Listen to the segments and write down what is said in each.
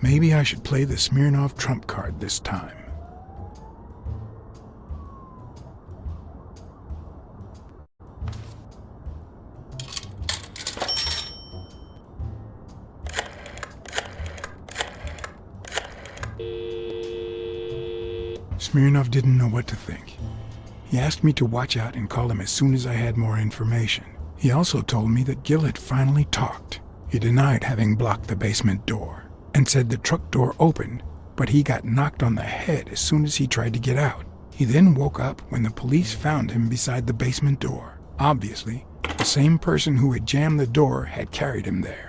Maybe I should play the Smirnoff trump card this time. Smirnoff didn't know what to think. He asked me to watch out and call him as soon as I had more information. He also told me that Gil had finally talked. He denied having blocked the basement door and said the truck door opened, but he got knocked on the head as soon as he tried to get out. He then woke up when the police found him beside the basement door. Obviously, the same person who had jammed the door had carried him there.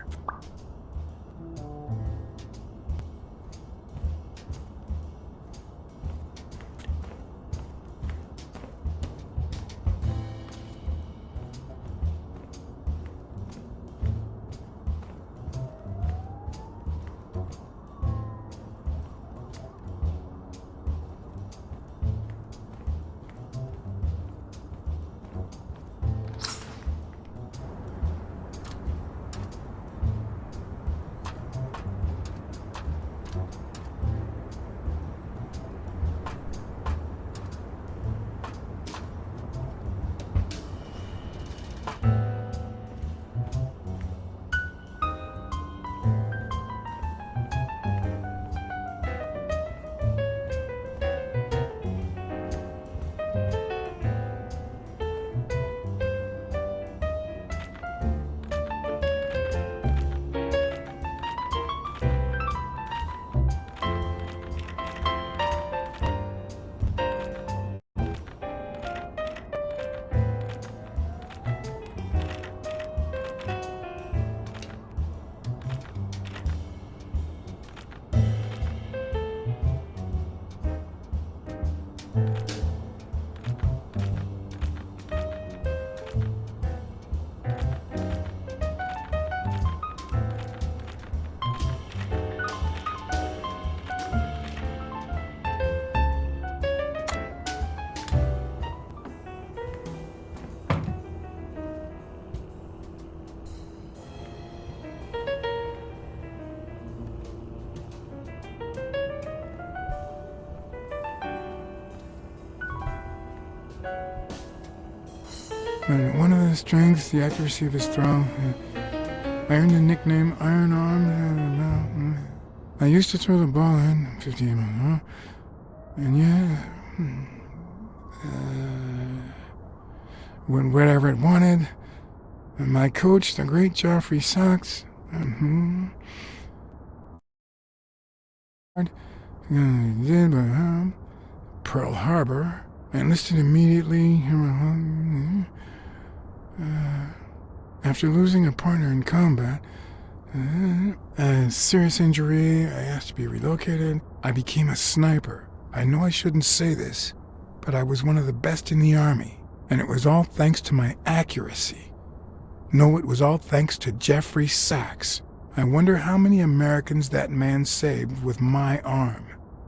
One of the strengths, the accuracy of his throw. I earned the nickname Iron Arm. I used to throw the ball in 50 miles, and whatever it wanted. And my coach, the great Joffrey Sachs, Pearl Harbor. I enlisted immediately. After losing a partner in combat, a serious injury, I asked to be relocated. I became a sniper. I know I shouldn't say this, but I was one of the best in the Army, and it was all thanks to my accuracy. No, it was all thanks to Jeffrey Sachs. I wonder how many Americans that man saved with my arm.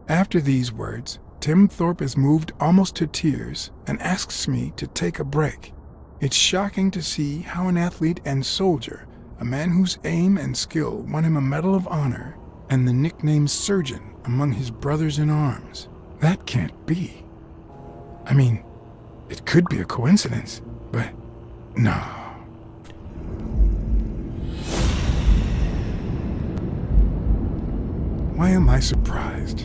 After these words, Tim Thorpe is moved almost to tears and asks me to take a break. It's shocking to see how an athlete and soldier, a man whose aim and skill won him a Medal of Honor and the nickname Surgeon among his brothers in arms. That can't be. I mean, it could be a coincidence, but no. Why am I surprised?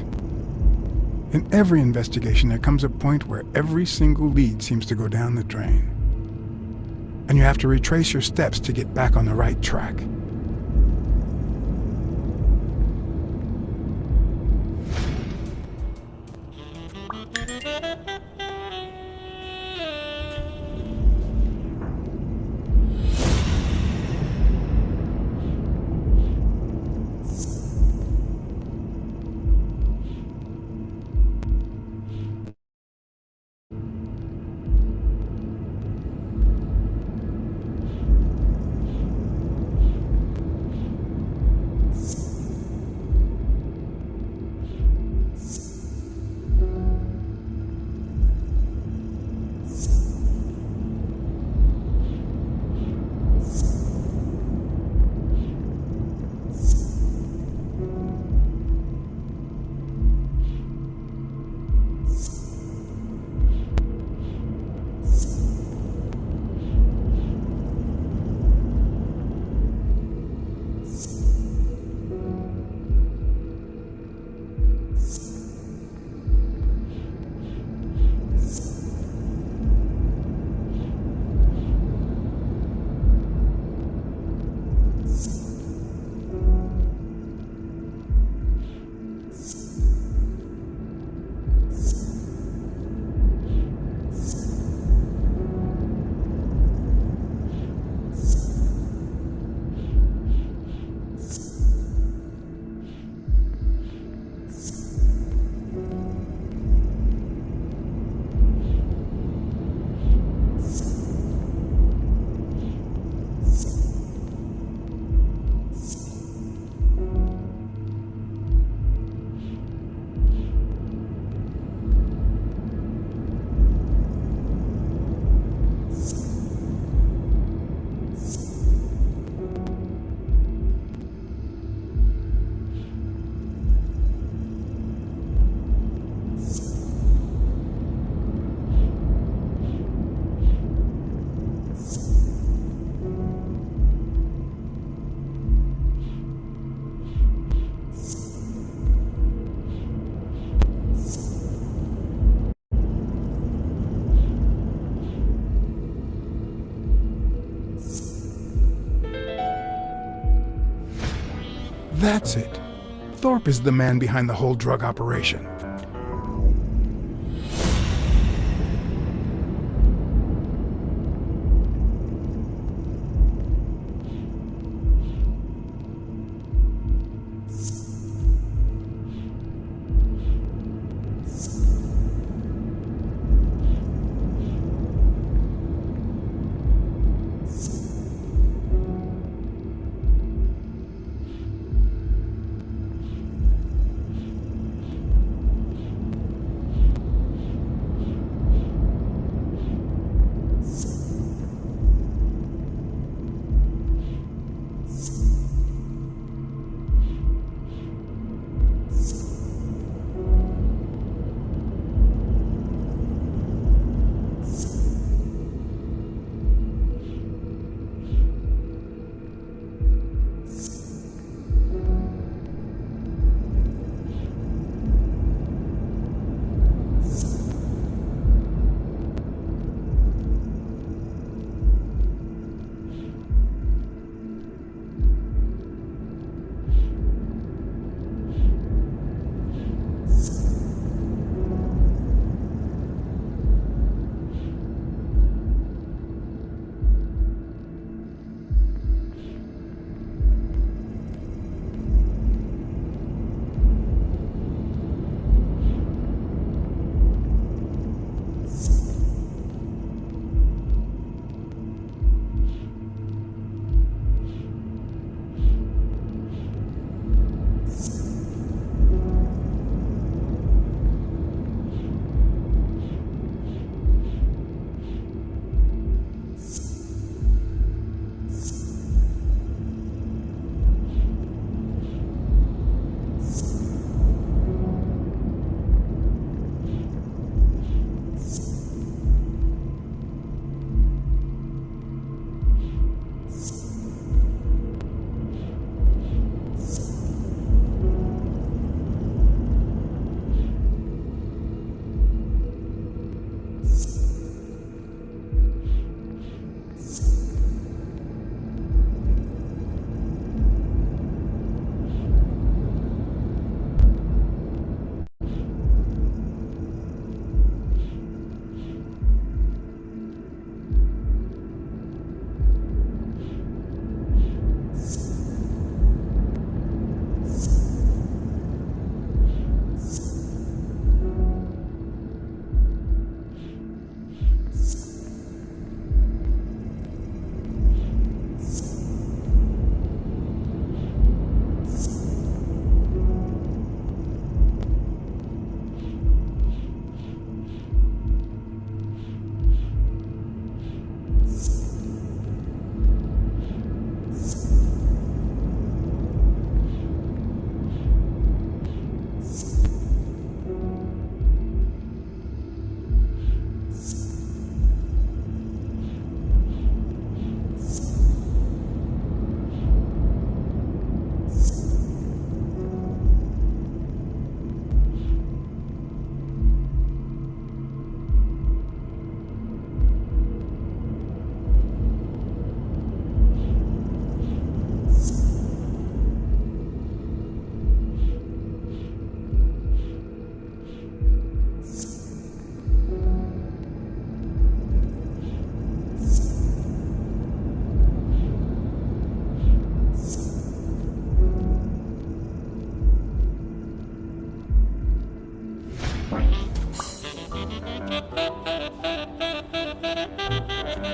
In every investigation, there comes a point where every single lead seems to go down the drain. And you have to retrace your steps to get back on the right track. That's it. Thorpe is the man behind the whole drug operation.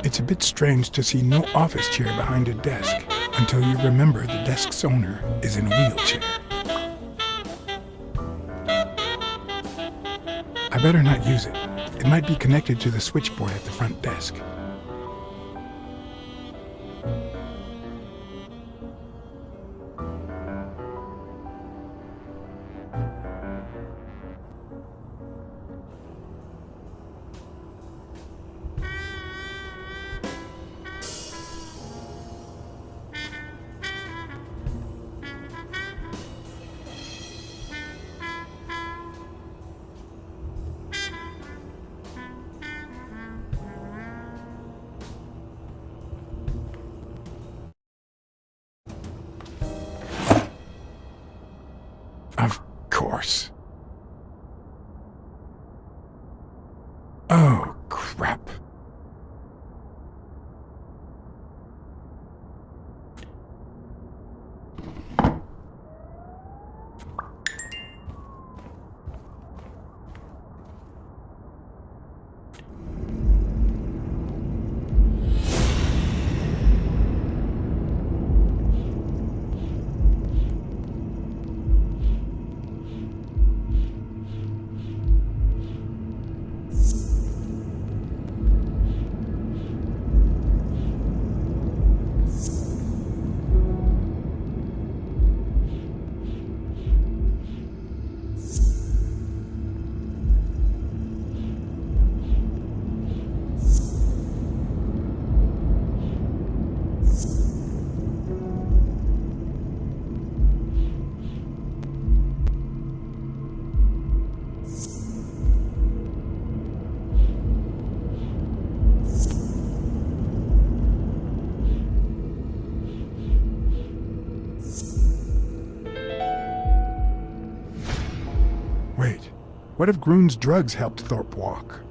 It's a bit strange to see no office chair behind a desk until you remember the desk's owner is in a wheelchair. I better not use it. It might be connected to the switchboard at the front desk. course. Oh, crap. Wait, what if Groon's drugs helped Thorpe walk?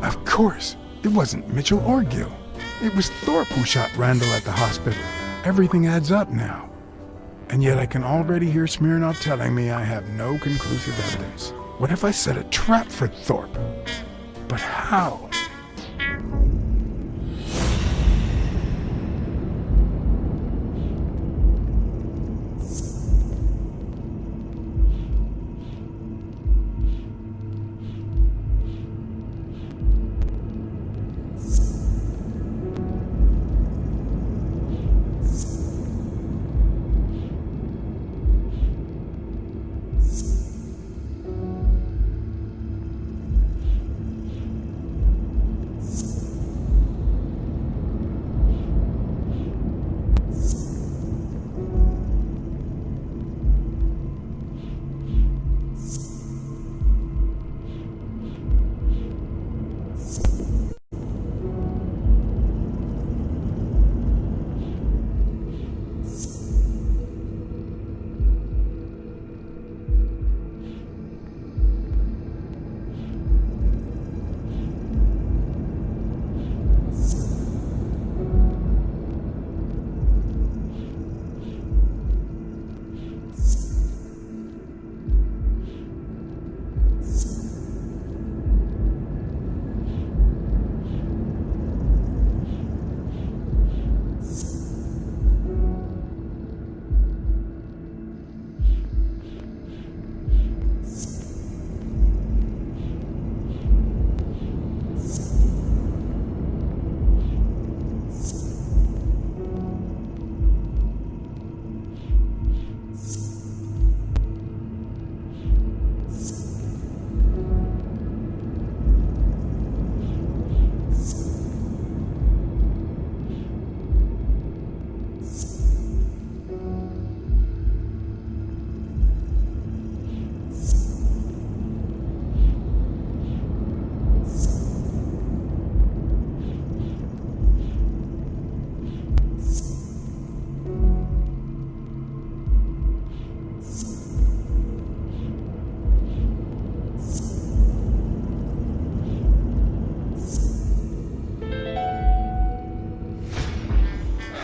Of course, it wasn't Mitchell or Gill. It was Thorpe who shot Randall at the hospital. Everything adds up now. And yet I can already hear Smirnoff telling me I have no conclusive evidence. What if I set a trap for Thorpe? But how?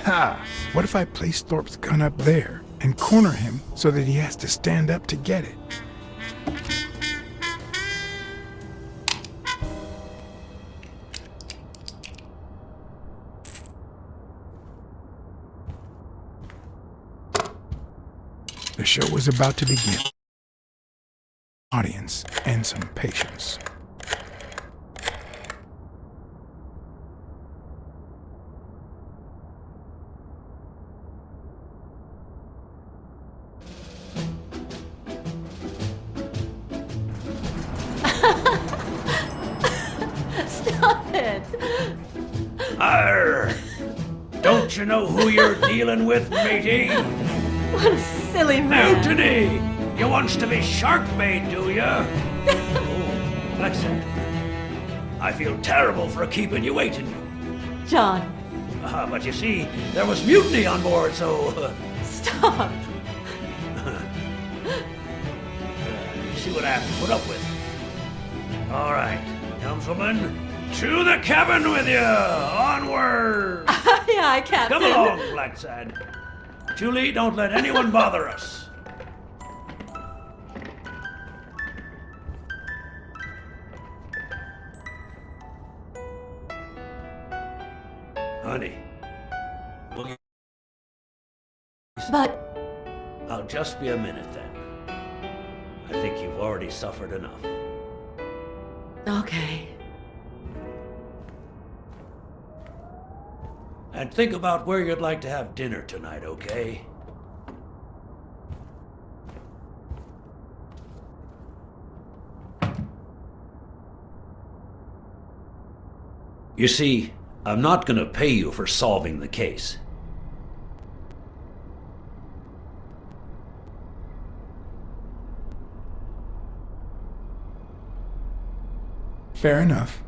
Ha! What if I place Thorpe's gun up there? and corner him so that he has to stand up to get it. The show was about to begin. Audience and some patience. Stop it! Arr! Don't you know who you're dealing with, matey? What a silly man. Mutiny! You wants to be shark bait, do ya? Oh, BLACKSAD. I feel terrible for keeping you waiting. John, But you see, there was mutiny on board, so... stop. You see what I have to put up with. All right, helmswoman, to the cabin with you! Onward! Aye, Captain. Come along, BLACKSAD. Julie, don't let anyone bother us. Honey, will you... But, I'll just be a minute then. I think you've already suffered enough. okay. And think about where you'd like to have dinner tonight, okay? You see, I'm not gonna pay you for solving the case. Fair enough.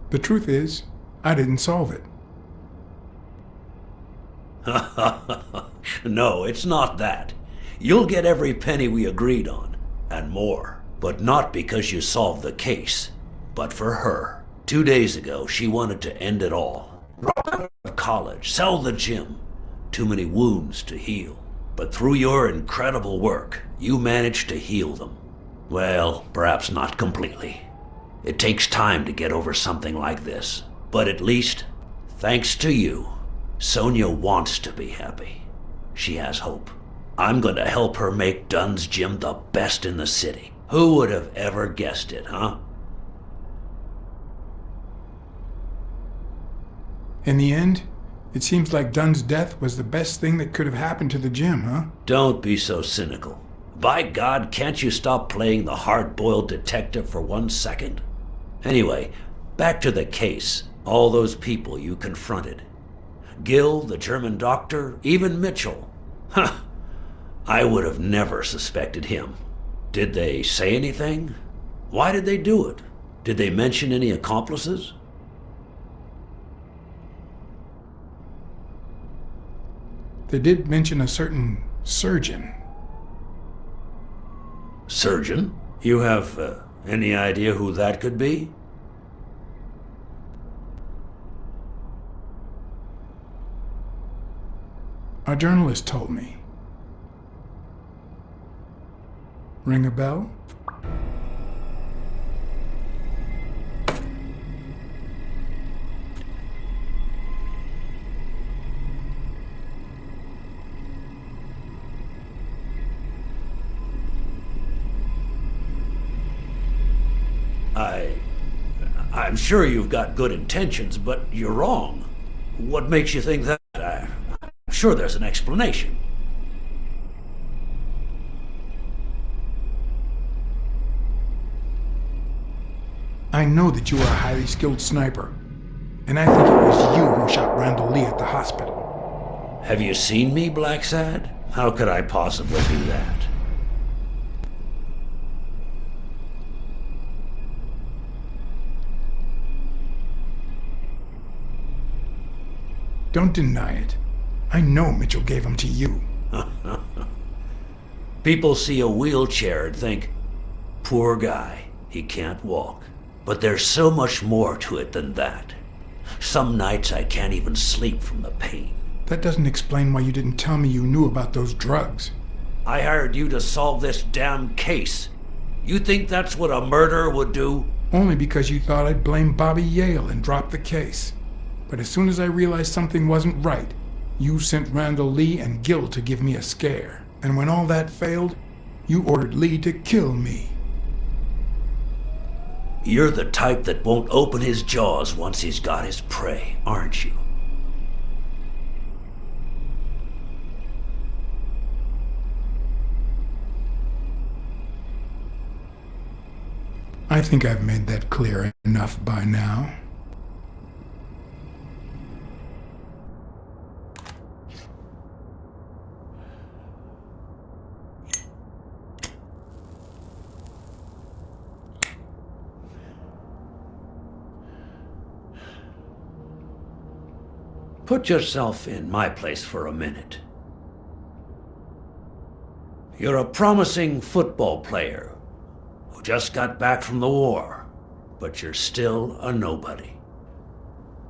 The truth is, I didn't solve it. No, it's not that. You'll get every penny we agreed on, and more. But not because you solved the case, but for her. 2 days ago, she wanted to end it all. Drop out of college, sell the gym. Too many wounds to heal. But through your incredible work, you managed to heal them. Well, perhaps not completely. It takes time to get over something like this. But at least, thanks to you, Sonia wants to be happy. She has hope. I'm going to help her make Dunn's Gym the best in the city. Who would have ever guessed it, huh? In the end, it seems like Dunn's death was the best thing that could have happened to the gym, huh? Don't be so cynical. By God, can't you stop playing the hard-boiled detective for 1 second? Anyway, back to the case. All those people you confronted. Gill, the German doctor, even Mitchell. Huh. I would have never suspected him. Did they say anything? Why did they do it? Did they mention any accomplices? They did mention a certain surgeon. Surgeon? You have any idea who that could be? A journalist told me. Ring a bell? I'm sure you've got good intentions, but you're wrong. What makes you think that? I'm sure there's an explanation. I know that you are a highly skilled sniper, and I think it was you who shot Randall Lee at the hospital. Have you seen me, BLACKSAD? How could I possibly do that? Don't deny it. I know Mitchell gave him to you. People see a wheelchair and think, poor guy, he can't walk. But there's so much more to it than that. Some nights I can't even sleep from the pain. That doesn't explain why you didn't tell me you knew about those drugs. I hired you to solve this damn case. You think that's what a murderer would do? Only because you thought I'd blame Bobby Yale and drop the case. But as soon as I realized something wasn't right, you sent Randall Lee and Gil to give me a scare. And when all that failed, you ordered Lee to kill me. You're the type that won't open his jaws once he's got his prey, aren't you? I think I've made that clear enough by now. Put yourself in my place for a minute. You're a promising football player who just got back from the war, but you're still a nobody.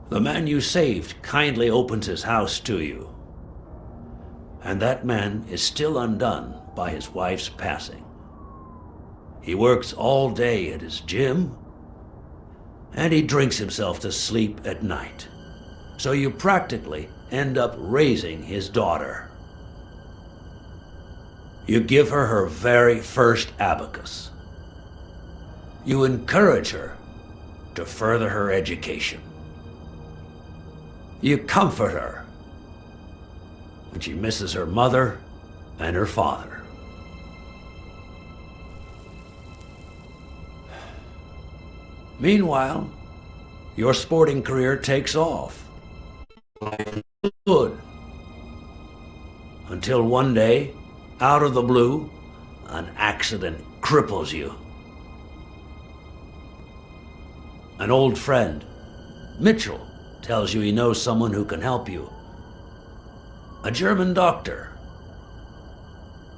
The man you saved kindly opens his house to you, and that man is still undone by his wife's passing. He works all day at his gym, and he drinks himself to sleep at night. So you practically end up raising his daughter. You give her her very first abacus. You encourage her to further her education. You comfort her when she misses her mother and her father. Meanwhile, your sporting career takes off. Good. Until one day, out of the blue, an accident cripples you. An old friend, Mitchell, tells you he knows someone who can help you. A German doctor.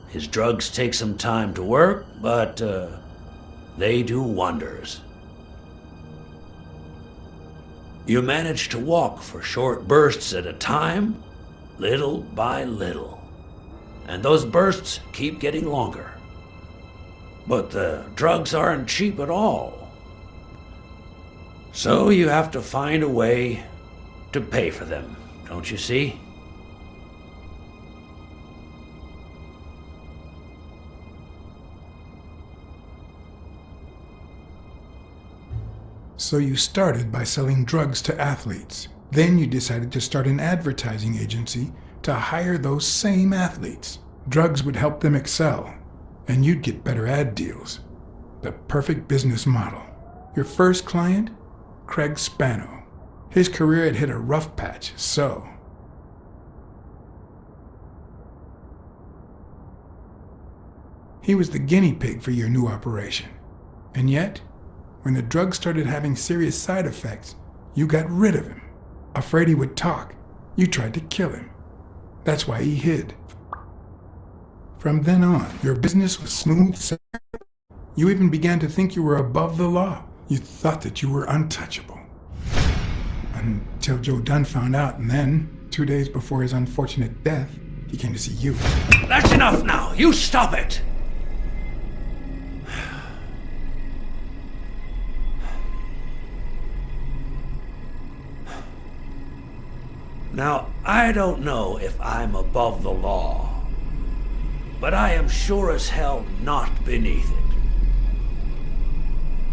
His drugs take some time to work, but they do wonders. You manage to walk for short bursts at a time, little by little. And those bursts keep getting longer. But the drugs aren't cheap at all. So you have to find a way to pay for them, don't you see? So you started by selling drugs to athletes. Then you decided to start an advertising agency to hire those same athletes. Drugs would help them excel, and you'd get better ad deals. The perfect business model. Your first client? Craig Spano. His career had hit a rough patch, so... he was the guinea pig for your new operation. And yet, when the drug started having serious side effects, you got rid of him. Afraid he would talk, you tried to kill him. That's why he hid. From then on, your business was smooth sailing. You even began to think you were above the law. You thought that you were untouchable. Until Joe Dunn found out, and then, 2 days before his unfortunate death, he came to see you. That's enough now! You stop it! Now, I don't know if I'm above the law, but I am sure as hell not beneath it.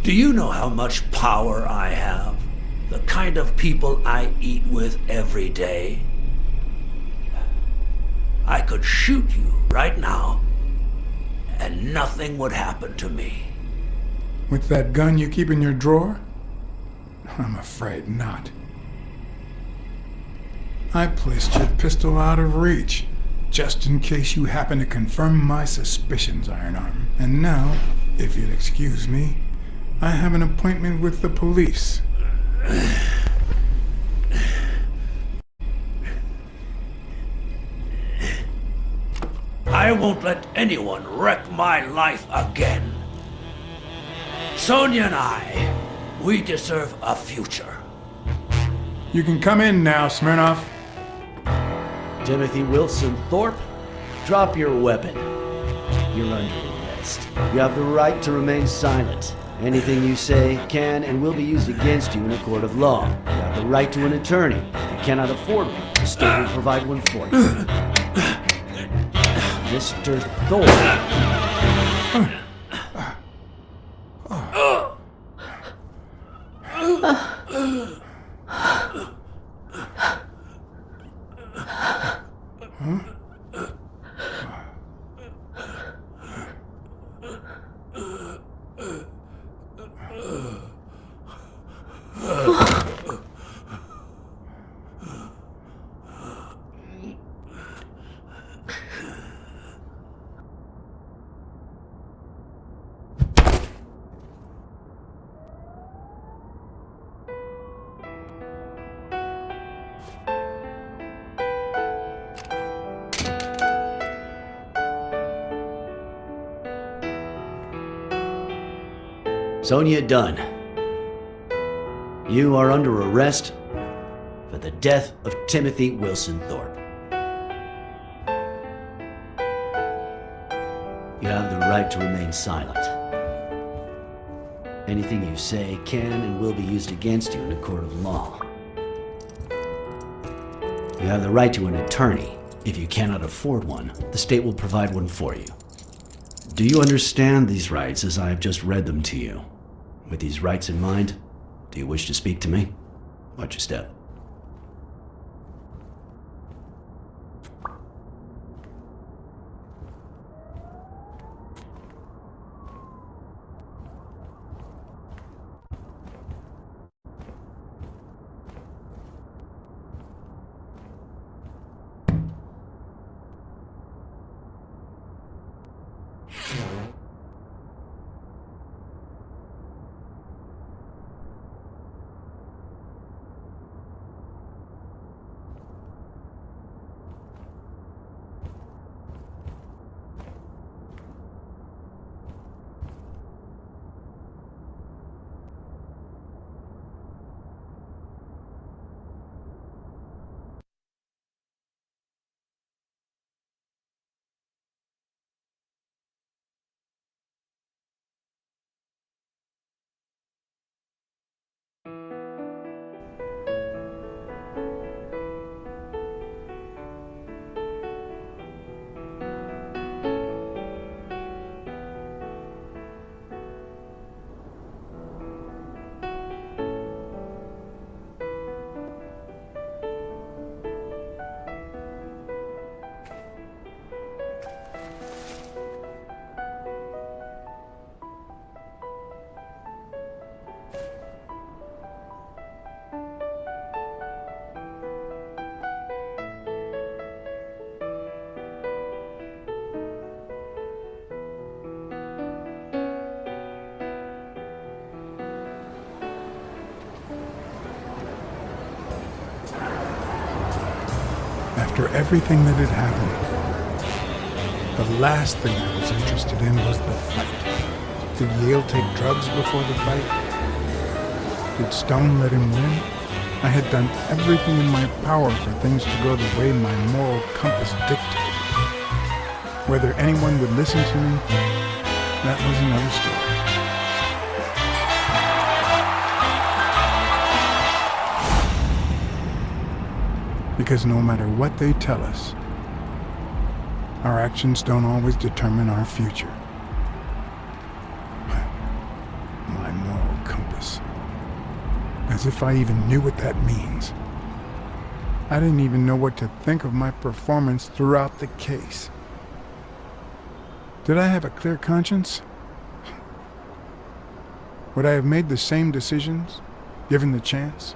Do you know how much power I have? The kind of people I eat with every day? I could shoot you right now, and nothing would happen to me. With that gun you keep in your drawer? I'm afraid not. I placed your pistol out of reach, just in case you happen to confirm my suspicions, Iron Arm. And now, if you'll excuse me, I have an appointment with the police. I won't let anyone wreck my life again. Sonia and I, we deserve a future. You can come in now, Smirnoff. Timothy Wilson Thorpe, drop your weapon. You're under arrest. You have the right to remain silent. Anything you say can and will be used against you in a court of law. You have the right to an attorney. If you cannot afford one, the state will provide one for you. Mr. Thorpe. Sonia Dunn, you are under arrest for the death of Timothy Wilson Thorpe. You have the right to remain silent. Anything you say can and will be used against you in a court of law. You have the right to an attorney. If you cannot afford one, the state will provide one for you. Do you understand these rights as I have just read them to you? With these rights in mind, do you wish to speak to me? Watch your step. After everything that had happened, the last thing I was interested in was the fight. Did Yale take drugs before the fight? Did Stone let him win? I had done everything in my power for things to go the way my moral compass dictated. Whether anyone would listen to me, that was another story. Because no matter what they tell us, our actions don't always determine our future. My moral compass. As if I even knew what that means. I didn't even know what to think of my performance throughout the case. Did I have a clear conscience? Would I have made the same decisions, given the chance?